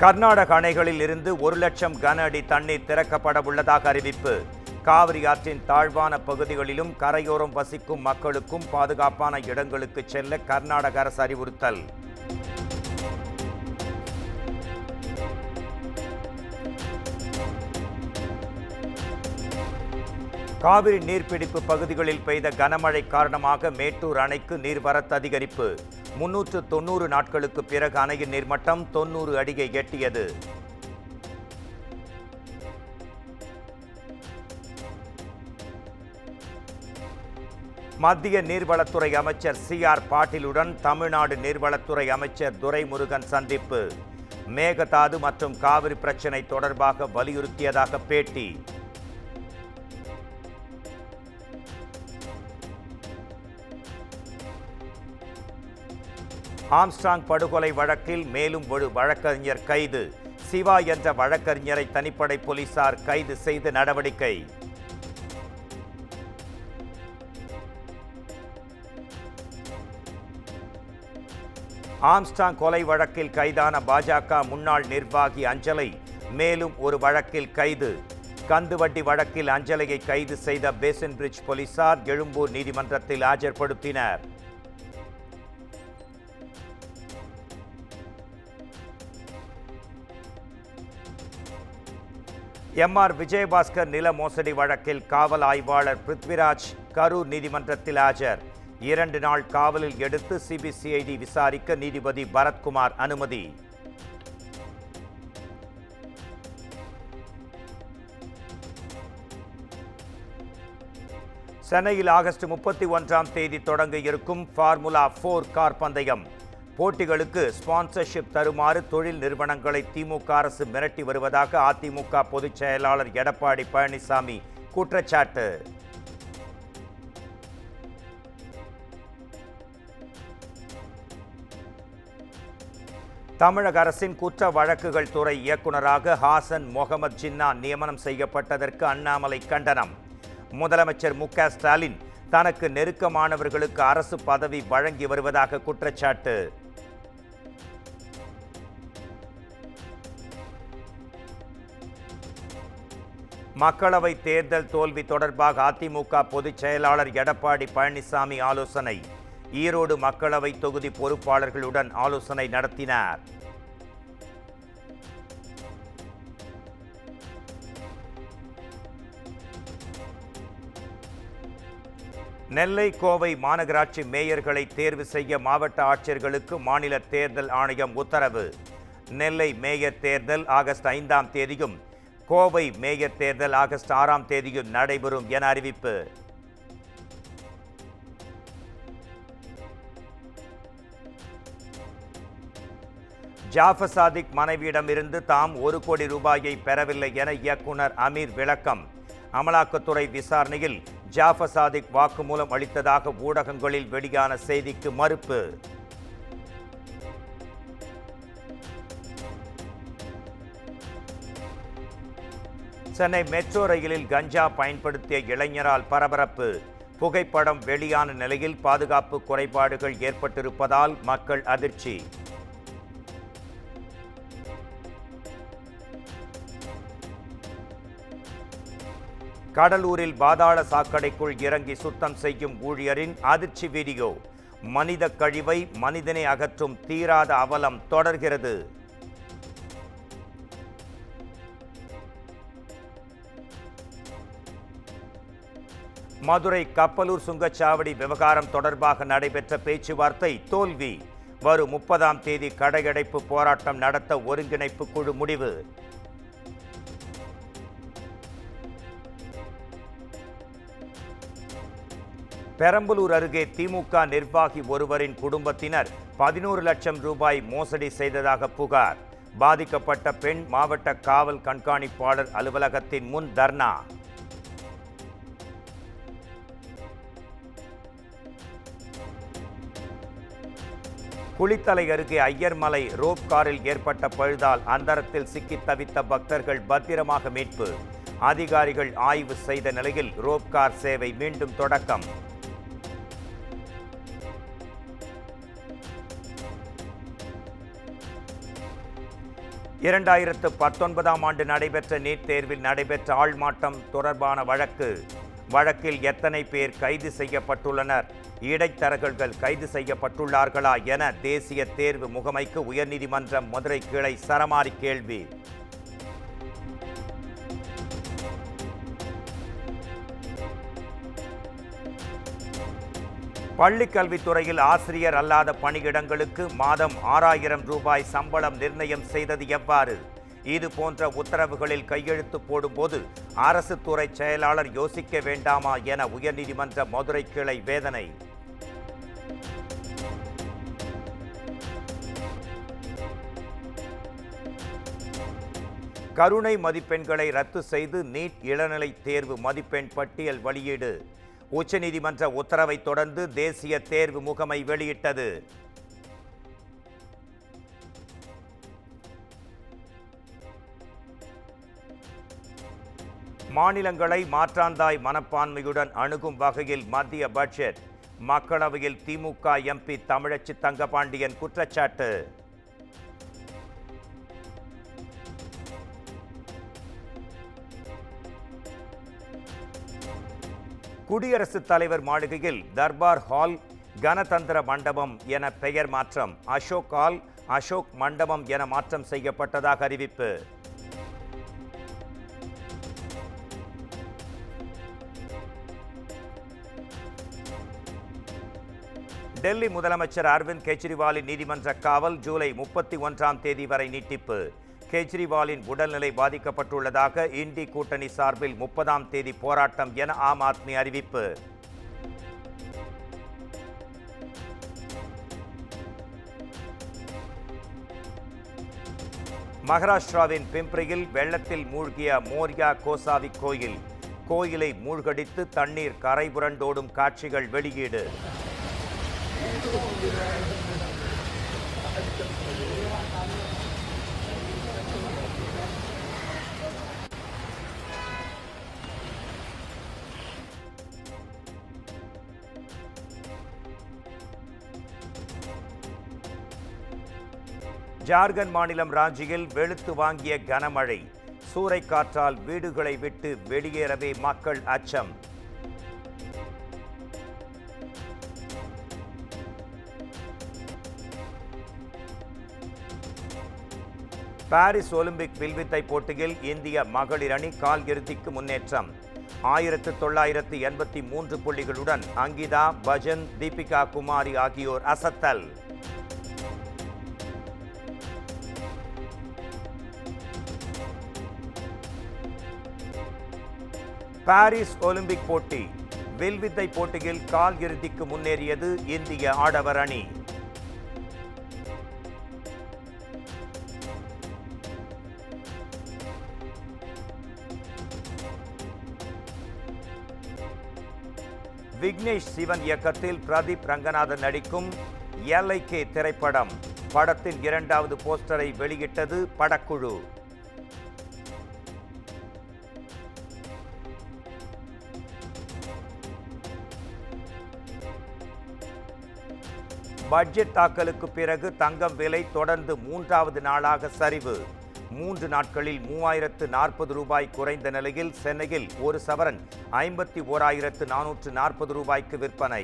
கர்நாடக அணைகளில் இருந்து 1,00,000 கன அடி தண்ணீர் திறக்கப்பட உள்ளதாக அறிவிப்பு. காவிரி ஆற்றின் தாழ்வான பகுதிகளிலும் கரையோரம் வசிக்கும் மக்களுக்கும் பாதுகாப்பான இடங்களுக்கு செல்ல கர்நாடக அரசு அறிவுறுத்தல். காவிரி நீர்பிடிப்பு பகுதிகளில் பெய்த கனமழை காரணமாக மேட்டூர் அணைக்கு நீர்வரத்து அதிகரிப்பு. 390 நாட்களுக்கு பிறகு அணையின் நீர்மட்டம் 90 அடியை எட்டியது. மத்திய நீர்வளத்துறை அமைச்சர் CR பாட்டீலுடன் தமிழ்நாடு நீர்வளத்துறை அமைச்சர் துரைமுருகன் சந்திப்பு. மேகதாது மற்றும் காவிரி பிரச்சினை தொடர்பாக வலியுறுத்தியதாக பேட்டி. ஆம்ஸ்ட்ராங் படுகொலை வழக்கில் மேலும் ஒரு வழக்கறிஞர் கைது. சிவா என்ற வழக்கறிஞரை தனிப்படை போலீசார் கைது செய்து நடவடிக்கை. ஆம்ஸ்ட்ராங் கொலை வழக்கில் கைதான பாஜக முன்னாள் நிர்வாகி அஞ்சலை மேலும் ஒரு வழக்கில் கைது. கந்துவட்டி வழக்கில் அஞ்சலையை கைது செய்த பேசன் பிரிட்ஜ் போலீசார் எழும்பூர் நீதிமன்றத்தில் ஆஜர்படுத்தினர். MR விஜயபாஸ்கர் நில மோசடி வழக்கில் காவல் ஆய்வாளர் பிருத்விராஜ் கரூர் நீதிமன்றத்தில் ஆஜர். 2 நாள் காவலில் எடுத்து CBCID விசாரிக்க நீதிபதி பரத்குமார் அனுமதி. சென்னையில் ஆகஸ்ட் 31ஆம் தேதி தொடங்க இருக்கும் ஃபார்முலா 4 கார் பந்தயம். போட்டிகளுக்கு ஸ்பான்சர்ஷிப் தருமாறு தொழில் நிறுவனங்களை திமுக அரசு மிரட்டி வருவதாக அதிமுக பொதுச் செயலாளர் எடப்பாடி பழனிசாமி குற்றச்சாட்டு. தமிழக அரசின் குற்ற வழக்குகள் துறை இயக்குநராக ஹாசன் முகமது ஜின்னா நியமனம் செய்யப்பட்டதற்கு அண்ணாமலை கண்டனம். முதலமைச்சர் மு.க. ஸ்டாலின் தனக்கு நெருக்கமானவர்களுக்கு அரசு பதவி வழங்கி வருவதாக குற்றச்சாட்டு. மக்களவை தேர்தல் தோல்வி தொடர்பாக அதிமுக பொதுச் செயலாளர் எடப்பாடி பழனிசாமி ஆலோசனை. ஈரோடு மக்களவை தொகுதி பொறுப்பாளர்களுடன் ஆலோசனை நடத்தினார். நெல்லை கோவை மாநகராட்சி மேயர்களை தேர்வு செய்ய மாவட்ட ஆட்சியர்களுக்கு மாநில தேர்தல் ஆணையம் உத்தரவு. நெல்லை மேயர் தேர்தல் ஆகஸ்ட் 5ஆம் தேதியும் கோவை மேயர் தேர்தல் ஆகஸ்ட் 6ஆம் தேதியும் நடைபெறும் என அறிவிப்பு. ஜாஃபர் சாதிக் மனைவியிடமிருந்து தாம் 1 கோடி ரூபாயை பெறவில்லை என இயக்குனர் அமீர் விளக்கம். அமலாக்கத்துறை விசாரணையில் ஜாஃபர் சாதிக் வாக்குமூலம் அளித்ததாக ஊடகங்களில் வெளியான செய்திக்கு மறுப்பு. சென்னை மெட்ரோ ரயிலில் கஞ்சா பயன்படுத்திய இளைஞரால் பரபரப்பு. புகைப்படம் வெளியான நிலையில் பாதுகாப்பு குறைபாடுகள் ஏற்பட்டிருப்பதால் மக்கள் அதிர்ச்சி. கடலூரில் பாதாள சாக்கடைக்குள் இறங்கி சுத்தம் செய்யும் ஊழியரின் அதிர்ச்சி வீடியோ. மனித கழிவை மனிதனை அகற்றும் தீராத அவலம் தொடர்கிறது. மதுரை கப்பலூர் சுங்கச்சாவடி விவகாரம் தொடர்பாக நடைபெற்ற பேச்சுவார்த்தை தோல்வி. வரும் 30ஆம் தேதி கடையடைப்பு போராட்டம் நடத்த ஒருங்கிணைப்பு குழு முடிவு. பெரம்பலூர் அருகே திமுக நிர்வாகி ஒருவரின் குடும்பத்தினர் 11 லட்சம் ரூபாய் மோசடி செய்ததாக புகார். பாதிக்கப்பட்ட பெண் மாவட்ட காவல் கண்காணிப்பாளர் அலுவலகத்தின் முன் தர்ணா. குளித்தலை அருகே ஐயர்மலை ரோப் காரில் ஏற்பட்ட பழுதால் அந்தரத்தில் சிக்கி தவித்த பக்தர்கள் பத்திரமாக மீட்பு. அதிகாரிகள் ஆய்வு செய்த நிலையில் ரோப் கார் சேவை மீண்டும் தொடக்கம். 2019ஆம் ஆண்டு நடைபெற்ற நீட் தேர்வில் நடைபெற்ற ஆள்மாட்டம் தொடர்பான வழக்கில் எத்தனை பேர் கைது செய்யப்பட்டுள்ளனர்? இடைத்தரகர்கள் கைது செய்யப்பட்டுள்ளார்களா என தேசிய தேர்வு முகமைக்கு உயர்நீதிமன்றம் மதுரை கிளை சரமாரி கேள்வி. பள்ளிக் கல்வித்துறையில் ஆசிரியர் அல்லாத பணியிடங்களுக்கு மாதம் 6000 ரூபாய் சம்பளம் நிர்ணயம் செய்தது எவ்வாறு? இது போன்ற உத்தரவுகளில் கையெழுத்து போடும்போது அரசு துறை செயலாளர் யோசிக்க வேண்டாமா என உயர்நீதிமன்ற மதுரை கிளை வேதனை. கருணை மதிப்பெண்களை ரத்து செய்து நீட் இளநிலை தேர்வு மதிப்பெண் பட்டியல் வெளியீடு. உச்சநீதிமன்ற உத்தரவை தொடர்ந்து தேசிய தேர்வு முகமை வெளியிட்டது. மாநிலங்களை மாற்றாந்தாய் மனப்பான்மையுடன் அணுகும் வகையில் மத்திய பட்ஜெட். மக்களவையில் திமுக எம்பி தமிழச்சி தங்கபாண்டியன் குற்றச்சாட்டு. குடியரசுத் தலைவர் மாளிகையில் தர்பார் ஹால் கணதந்திர மண்டபம் என பெயர் மாற்றம். அசோக் ஹால் அசோக் மண்டபம் என மாற்றம் செய்யப்பட்டதாக அறிவிப்பு. டெல்லி முதலமைச்சர் அரவிந்த் கெஜ்ரிவாலின் நீதிமன்ற காவல் ஜூலை 31ஆம் தேதி வரை நீட்டிப்பு. கெஜ்ரிவாலின் உடல்நிலை பாதிக்கப்பட்டுள்ளதாக இண்டி கூட்டணி சார்பில் 30ஆம் தேதி போராட்டம் என ஆம் ஆத்மி அறிவிப்பு. மகாராஷ்டிராவின் பிம்ப்ரியில் வெள்ளத்தில் மூழ்கிய மோர்யா கோசாவி கோயிலை மூழ்கடித்து தண்ணீர் கரை புரண்டோடும் காட்சிகள் வெளியீடு. ஜார்க்கண்ட் மாநிலம் ராஞ்சியில் வெளுத்து வாங்கிய கனமழை. சூறைக்காற்றால் வீடுகளை விட்டு வெளியேறவே மக்கள் அச்சம். பாரிஸ் ஒலிம்பிக் வில்வித்தை போட்டியில் இந்திய மகளிர் அணி கால் இறுதிக்கு முன்னேற்றம். 1983 புள்ளிகளுடன் அங்கிதா பஜன், தீபிகா குமாரி ஆகியோர் அசத்தல். பாரிஸ் ஒலிம்பிக் போட்டி வில்வித்தை போட்டியில் கால் இறுதிக்கு முன்னேறியது இந்திய ஆடவர் அணி. விக்னேஷ் சிவன் இயக்கத்தில் பிரதீப் ரங்கநாதன் நடிக்கும் LIK திரைப்படம். படத்தின் 2வது போஸ்டரை வெளியிட்டது படக்குழு. பட்ஜெட் தாக்கலுக்கு பிறகு தங்கம் விலை தொடர்ந்து 3வது நாளாக சரிவு. 3 நாட்களில் 3040 ரூபாய் குறைந்த நிலையில் சென்னையில் ஒரு சவரன் 51440 ரூபாய்க்கு விற்பனை.